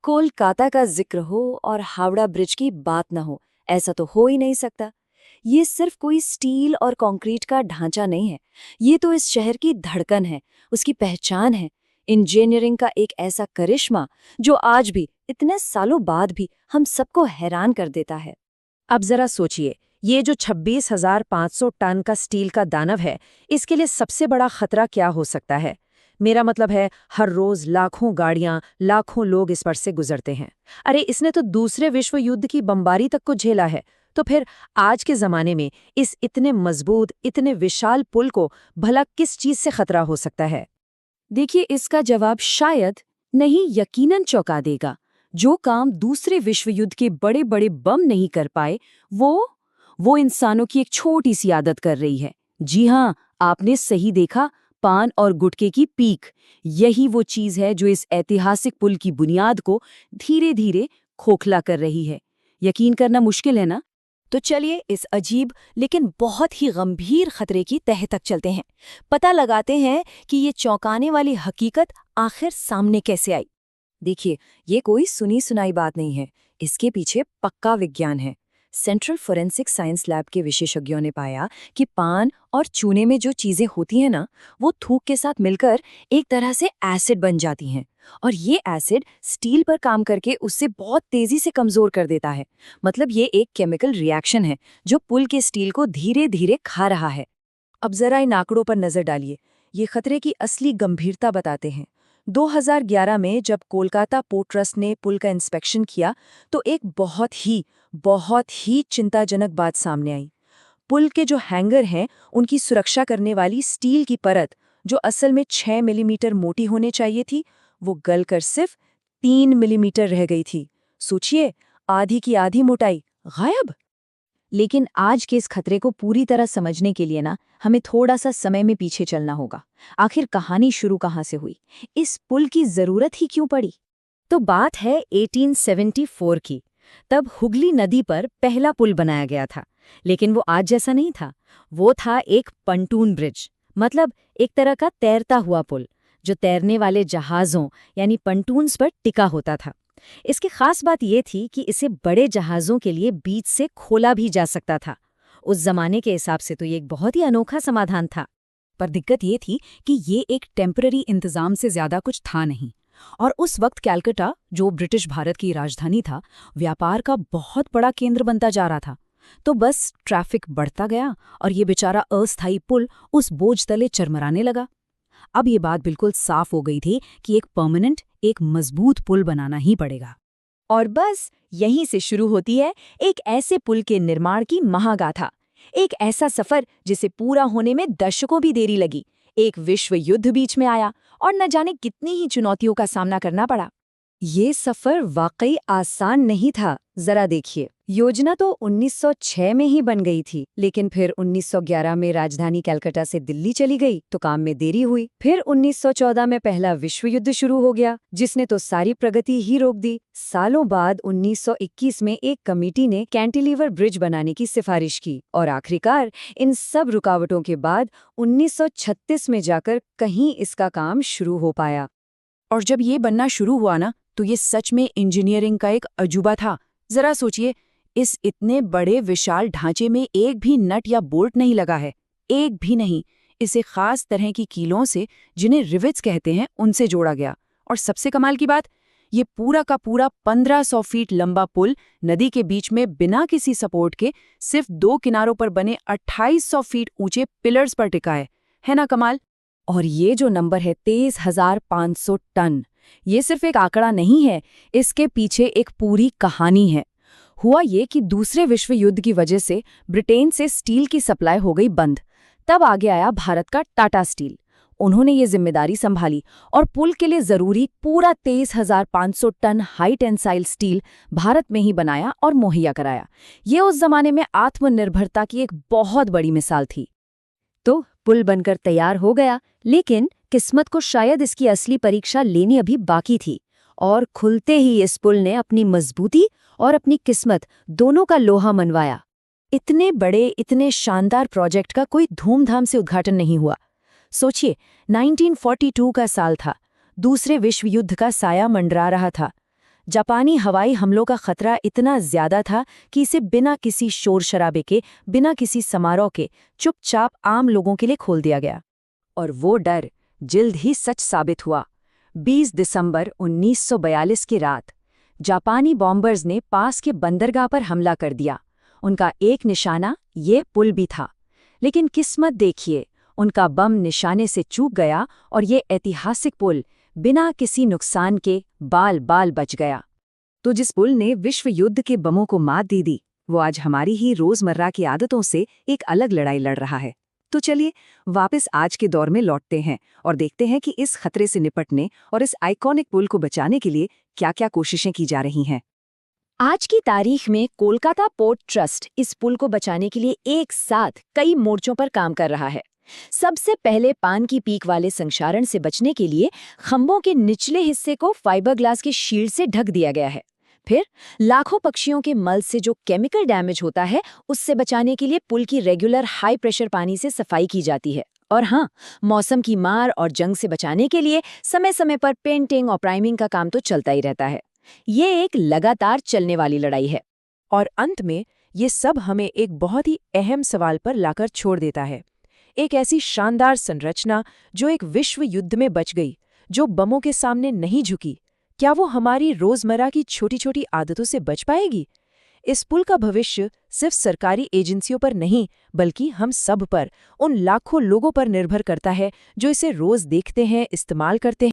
कोलकाता का जिक्र हो और हावड़ा ब्रिज की बात ना हो, ऐसा तो हो ही नहीं सकता। ये सिर्फ कोई स्टील और कंक्रीट का ढांचा नहीं है, ये तो इस शहर की धड़कन है, उसकी पहचान है। इंजीनियरिंग का एक ऐसा करिश्मा जो आज भी, इतने सालों बाद भी, हम सबको हैरान कर देता है। अब जरा सोचिए, ये जो 26,500 टन का स्टील का दानव है, इसके लिए सबसे बड़ा खतरा क्या हो सकता है? मेरा मतलब है, हर रोज लाखों गाड़ियां, लाखों लोग इस पर से गुजरते हैं। अरे, इसने तो दूसरे विश्व युद्ध की बमबारी तक को झेला है। तो फिर आज के जमाने में इस इतने मजबूत, इतने विशाल पुल को भला किस चीज से खतरा हो सकता है? देखिए, इसका जवाब शायद नहीं, यकीनन चौंका देगा। जो काम दूसरे विश्व युद्ध के बड़े बड़े बम नहीं कर पाए, वो इंसानों की एक छोटी सी आदत कर रही है। जी हाँ, आपने सही देखा, पान और गुटखे की पीक। यही वो चीज है जो इस ऐतिहासिक पुल की बुनियाद को धीरे धीरे खोखला कर रही है। यकीन करना मुश्किल है ना? तो चलिए इस अजीब लेकिन बहुत ही गंभीर खतरे की तह तक चलते हैं। पता लगाते हैं कि ये चौंकाने वाली हकीकत आखिर सामने कैसे आई। देखिए, ये कोई सुनी सुनाई बात नहीं है, इसके पीछे पक्का विज्ञान है। सेंट्रल फोरेंसिक साइंस लैब के विशेषज्ञों ने पाया कि पान और चूने में जो चीजें होती हैं ना, वो थूक के साथ मिलकर एक तरह से एसिड बन जाती हैं। और ये एसिड स्टील पर काम करके उससे बहुत तेजी से कमजोर कर देता है। मतलब ये एक केमिकल रिएक्शन है जो पुल के स्टील को धीरे धीरे खा रहा है। अब जरा इन आंकड़ों पर नजर डालिए, ये खतरे की असली गंभीरता बताते हैं। 2011 में जब कोलकाता पोर्ट ट्रस्ट ने पुल का इंस्पेक्शन किया, तो एक बहुत ही चिंताजनक बात सामने आई। पुल के जो हैंगर हैं, उनकी सुरक्षा करने वाली स्टील की परत, जो असल में 6 मिलीमीटर मोटी होने चाहिए थी, वो गलकर सिर्फ 3 मिलीमीटर रह गई थी। सोचिए, आधी की आधी मोटाई गायब। लेकिन आज के इस खतरे को पूरी तरह समझने के लिए ना, हमें थोड़ा सा समय में पीछे चलना होगा। आखिर कहानी शुरू कहाँ से हुई? इस पुल की जरूरत ही क्यों पड़ी? तो बात है 1874 की। तब हुगली नदी पर पहला पुल बनाया गया था, लेकिन वो आज जैसा नहीं था। वो था एक पंटून ब्रिज, मतलब एक तरह का तैरता हुआ पुल, जो तैरने वाले जहाज़ों यानी पंटून्स पर टिका होता था। इसकी खास बात ये थी कि इसे बड़े जहाज़ों के लिए बीच से खोला भी जा सकता था। उस जमाने के हिसाब से तो ये एक बहुत ही अनोखा समाधान था। पर दिक्कत ये थी कि ये एक टेम्पररी इंतजाम से ज्यादा कुछ था नहीं। और उस वक्त कैलकाटा, जो ब्रिटिश भारत की राजधानी था, व्यापार का बहुत बड़ा केंद्र बनता जा रहा था। तो बस ट्रैफिक बढ़ता गया और ये बेचारा अस्थायी पुल उस बोझ तले चरमराने लगा। अब ये बात बिल्कुल साफ हो गई थी कि एक परमानेंट, एक मजबूत पुल बनाना ही पड़ेगा। और बस यहीं से शुरू होती है एक ऐसे पुल के निर्माण की महागाथा। एक ऐसा सफर जिसे पूरा होने में दशकों भी देरी लगी। एक विश्व युद्ध बीच में आया और न जाने कितनी ही चुनौतियों का सामना करना पड़ा। ये सफर वाकई आसान नहीं था। जरा देखिए, योजना तो 1906 में ही बन गई थी, लेकिन फिर 1911 में राजधानी कलकत्ता से दिल्ली चली गई तो काम में देरी हुई। फिर 1914 में पहला विश्व युद्ध शुरू हो गया, जिसने तो सारी प्रगति ही रोक दी। सालों बाद 1921 में एक कमेटी ने कैंटिलीवर ब्रिज बनाने की सिफारिश की और आखिरकार इन सब रुकावटों के बाद 1936 में जाकर कहीं इसका काम शुरू हो पाया। और जब ये बनना शुरू हुआ ना, तो ये सच में इंजीनियरिंग का एक अजूबा था। जरा सोचिए, इस इतने बड़े विशाल ढांचे में एक भी नट या बोल्ट नहीं लगा है, एक भी नहीं। इसे खास तरह की कीलों से, जिन्हें रिवेट्स कहते हैं, उनसे जोड़ा गया। और सबसे कमाल की बात, ये पूरा का पूरा 1500 फीट लंबा पुल नदी के बीच में बिना किसी सपोर्ट के सिर्फ 2 किनारों पर बने 2800 फीट ऊंचे पिलर्स पर टिका है ना कमाल? और ये जो नंबर है 23,500 टन, ये सिर्फ एक आंकड़ा नहीं है, इसके पीछे एक पूरी कहानी है। हुआ ये कि दूसरे विश्व युद्ध की वजह से ब्रिटेन से स्टील की सप्लाई हो गई बंद। तब आगे आया भारत का टाटा स्टील। उन्होंने ये जिम्मेदारी संभाली और पुल के लिए जरूरी पूरा 23,500 tonne high tensile steel Bharat में ही बनाया और मुहैया कराया। ये उस जमाने में आत्मनिर्भरता की एक बहुत बड़ी मिसाल थी। तो पुल बनकर तैयार हो गया, लेकिन किस्मत को शायद इसकी असली परीक्षा लेनी अभी बाकी थी। और खुलते ही इस पुल ने अपनी मजबूती और अपनी किस्मत दोनों का लोहा मनवाया। इतने बड़े, इतने शानदार प्रोजेक्ट का कोई धूमधाम से उद्घाटन नहीं हुआ। सोचिए, 1942 का साल था, दूसरे विश्व युद्ध का साया मंडरा रहा था। जापानी हवाई हमलों का खतरा इतना ज्यादा था कि इसे बिना किसी शोर शराबे के, बिना किसी समारोह के, चुपचाप आम लोगों के लिए खोल दिया गया। और वो डर जल्द ही सच साबित हुआ। 20 दिसंबर 1942 की रात जापानी बॉम्बर्स ने पास के बंदरगाह पर हमला कर दिया। उनका एक निशाना ये पुल भी था। लेकिन किस्मत देखिए, उनका बम निशाने से चूक गया और ये ऐतिहासिक पुल बिना किसी नुकसान के बाल बाल बच गया। तो जिस पुल ने विश्व युद्ध के बमों को मात दे दी, वो आज हमारी ही रोजमर्रा की आदतों से एक अलग लड़ाई लड़ रहा है। तो चलिए वापस आज के दौर में लौटते हैं और देखते हैं कि इस खतरे से निपटने और इस आइकॉनिक पुल को बचाने के लिए क्या-क्या कोशिशें की जा रही हैं। आज की तारीख में कोलकाता पोर्ट ट्रस्ट इस पुल को बचाने के लिए एक साथ कई मोर्चों पर काम कर रहा है। सबसे पहले पान की पीक वाले संक्षारण से बचने के लिए खंभों के निचले हिस्से को फाइबर ग्लास के शील्ड से ढक दिया गया है। फिर लाखों पक्षियों के मल से जो केमिकल डैमेज होता है, उससे बचाने के लिए पुल की रेगुलर हाई प्रेशर पानी से सफाई की जाती है। और हाँ, मौसम की मार और जंग से बचाने के लिए समय समय पर पेंटिंग और प्राइमिंग का काम तो चलता ही रहता है। ये एक लगातार चलने वाली लड़ाई है। और अंत में ये सब हमें एक बहुत ही अहम सवाल पर लाकर छोड़ देता है। एक ऐसी शानदार संरचना जो एक विश्व युद्ध में बच गई, जो बमों के सामने नहीं झुकी, क्या वो हमारी रोजमर्रा की छोटी छोटी आदतों से बच पाएगी? इस पुल का भविष्य सिर्फ सरकारी एजेंसियों पर नहीं, बल्कि हम सब पर, उन लाखों लोगों पर निर्भर करता है जो इसे रोज देखते हैं, इस्तेमाल करते हैं